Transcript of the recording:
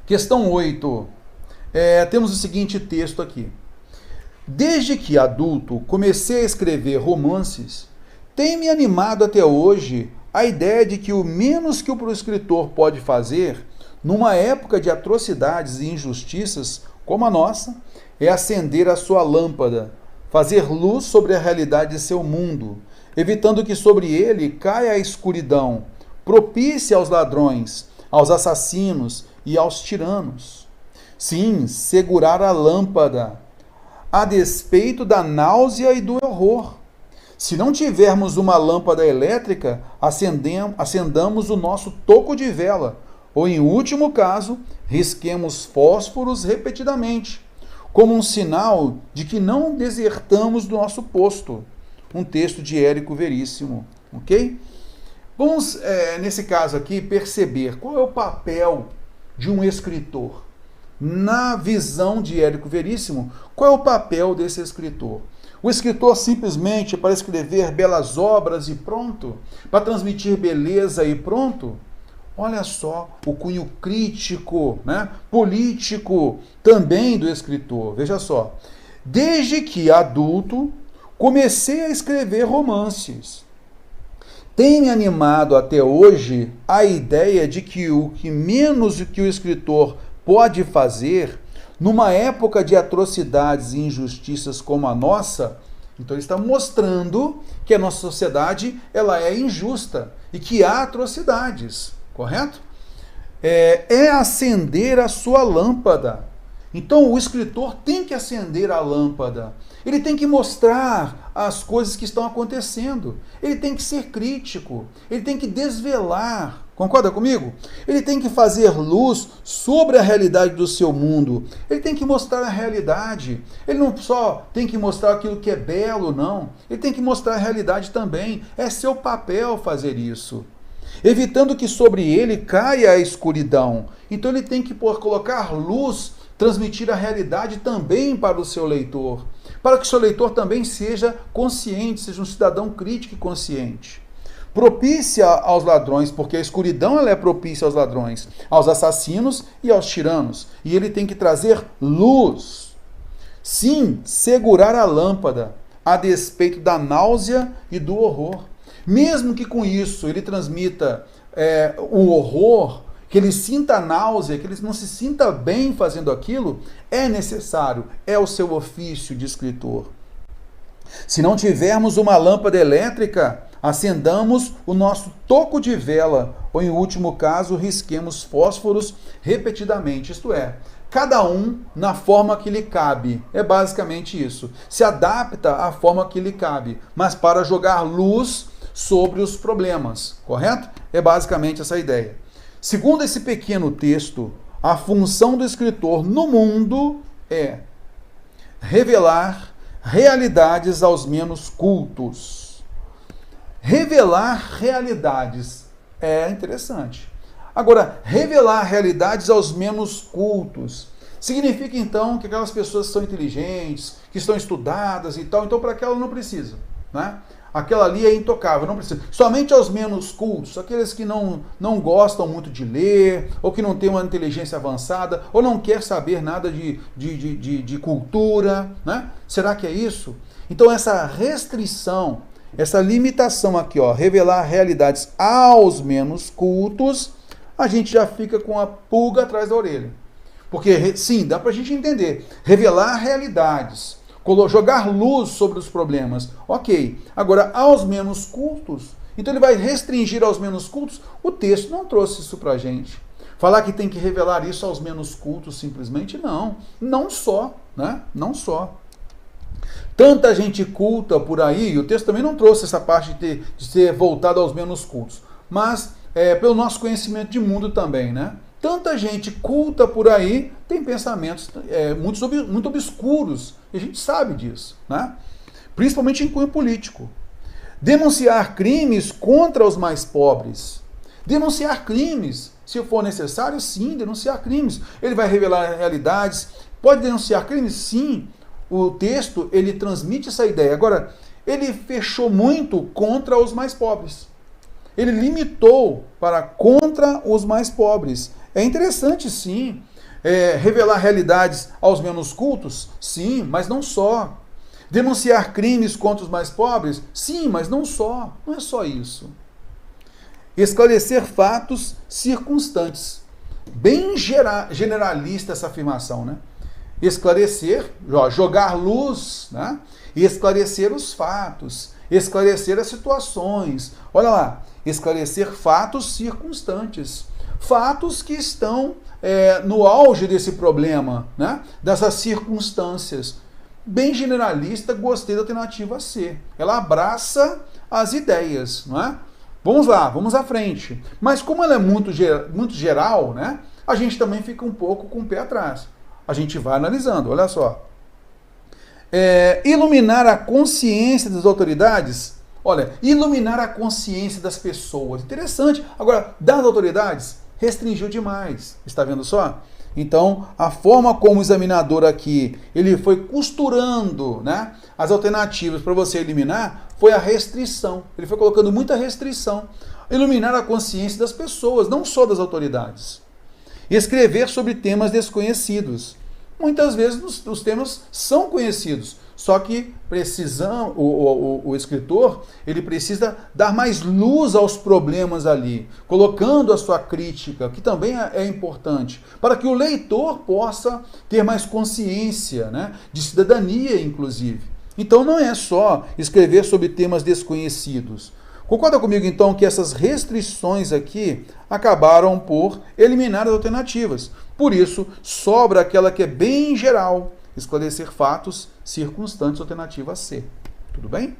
Questão 8. Temos o seguinte texto aqui. Desde que adulto comecei a escrever romances, tem me animado até hoje a ideia de que o menos que o escritor pode fazer, numa época de atrocidades e injustiças como a nossa, é acender a sua lâmpada, fazer luz sobre a realidade de seu mundo, evitando que sobre ele caia a escuridão, propícia aos ladrões, aos assassinos e aos tiranos. Sim, segurar a lâmpada, a despeito da náusea e do horror. Se não tivermos uma lâmpada elétrica, acendamos o nosso toco de vela, ou em último caso, risquemos fósforos repetidamente, como um sinal de que não desertamos do nosso posto. Um texto de Érico Veríssimo, ok? Vamos, nesse caso aqui, perceber qual é o papel de um escritor. Na visão de Érico Veríssimo, qual é o papel desse escritor? O escritor simplesmente para escrever belas obras e pronto? Para transmitir beleza e pronto? Olha só o cunho crítico, né? Político também do escritor. Veja só. Desde que adulto, comecei a escrever romances. Tem me animado até hoje a ideia de que o que menos que o escritor pode fazer, numa época de atrocidades e injustiças como a nossa, então ele está mostrando que a nossa sociedade ela é injusta e que há atrocidades, correto? É acender a sua lâmpada. Então o escritor tem que acender a lâmpada. Ele tem que mostrar as coisas que estão acontecendo. Ele tem que ser crítico. Ele tem que desvelar. Concorda comigo? Ele tem que fazer luz sobre a realidade do seu mundo. Ele tem que mostrar a realidade. Ele não só tem que mostrar aquilo que é belo, não. Ele tem que mostrar a realidade também. É seu papel fazer isso. Evitando que sobre ele caia a escuridão. Então ele tem que colocar luz, transmitir a realidade também para o seu leitor. Para que o seu leitor também seja consciente, seja um cidadão crítico e consciente. Propícia aos ladrões, porque a escuridão ela é propícia aos ladrões, aos assassinos e aos tiranos. E ele tem que trazer luz. Sim, segurar a lâmpada, a despeito da náusea e do horror. Mesmo que com isso ele transmita o horror, que ele sinta a náusea, que ele não se sinta bem fazendo aquilo, é necessário, é o seu ofício de escritor. Se não tivermos uma lâmpada elétrica, acendamos o nosso toco de vela, ou em último caso, risquemos fósforos repetidamente, isto é, cada um na forma que lhe cabe. É basicamente isso. Se adapta à forma que lhe cabe, mas para jogar luz sobre os problemas, correto? É basicamente essa ideia. Segundo esse pequeno texto, a função do escritor no mundo é revelar realidades aos menos cultos. Revelar realidades é interessante. Agora, revelar realidades aos menos cultos significa então que aquelas pessoas são inteligentes, que estão estudadas e tal, então para aquela não precisa, né? Aquela ali é intocável, não precisa. Somente aos menos cultos, aqueles que não gostam muito de ler, ou que não têm uma inteligência avançada, ou não quer saber nada de cultura, né? Será que é isso? Então essa restrição, essa limitação aqui, ó, revelar realidades aos menos cultos, a gente já fica com a pulga atrás da orelha. Porque, sim, dá pra gente entender. Revelar realidades, jogar luz sobre os problemas, ok. Agora, aos menos cultos, então ele vai restringir aos menos cultos, o texto não trouxe isso pra gente. Falar que tem que revelar isso aos menos cultos, simplesmente, não só, né? Não só. Tanta gente culta por aí, e o texto também não trouxe essa parte de ser voltado aos menos cultos, mas pelo nosso conhecimento de mundo também, né? Tanta gente culta por aí tem pensamentos muito obscuros, e a gente sabe disso, né? Principalmente em cunho político. Denunciar crimes contra os mais pobres. Denunciar crimes, se for necessário, sim, denunciar crimes. Ele vai revelar realidades. Pode denunciar crimes? Sim. O texto, ele transmite essa ideia. Agora, ele fechou muito contra os mais pobres. Ele limitou para contra os mais pobres. É interessante, sim. Revelar realidades aos menos cultos? Sim, mas não só. Denunciar crimes contra os mais pobres? Sim, mas não só. Não é só isso. Esclarecer fatos circunstantes. Bem generalista essa afirmação, né? Esclarecer, jogar luz, né? Esclarecer os fatos, esclarecer as situações. Olha lá, esclarecer fatos circunstantes. Fatos que estão no auge desse problema, né? Dessas circunstâncias. Bem generalista, gostei da alternativa C. Ela abraça as ideias, não é? Vamos lá, vamos à frente. Mas como ela é muito geral, né? A gente também fica um pouco com o pé atrás. A gente vai analisando, olha só. Iluminar a consciência das autoridades. Olha, iluminar a consciência das pessoas. Interessante. Agora, das autoridades, restringiu demais. Está vendo só? Então, a forma como o examinador aqui, ele foi costurando, né, as alternativas para você eliminar, foi a restrição. Ele foi colocando muita restrição. Iluminar a consciência das pessoas, não só das autoridades. Escrever sobre temas desconhecidos. Muitas vezes os temas são conhecidos, só que o escritor ele precisa dar mais luz aos problemas ali, colocando a sua crítica, que também é importante, para que o leitor possa ter mais consciência, né, de cidadania, inclusive. Então não é só escrever sobre temas desconhecidos. Concorda comigo, então, que essas restrições aqui acabaram por eliminar as alternativas. Por isso, sobra aquela que é bem geral, esclarecer fatos circunstantes, alternativa C. Tudo bem?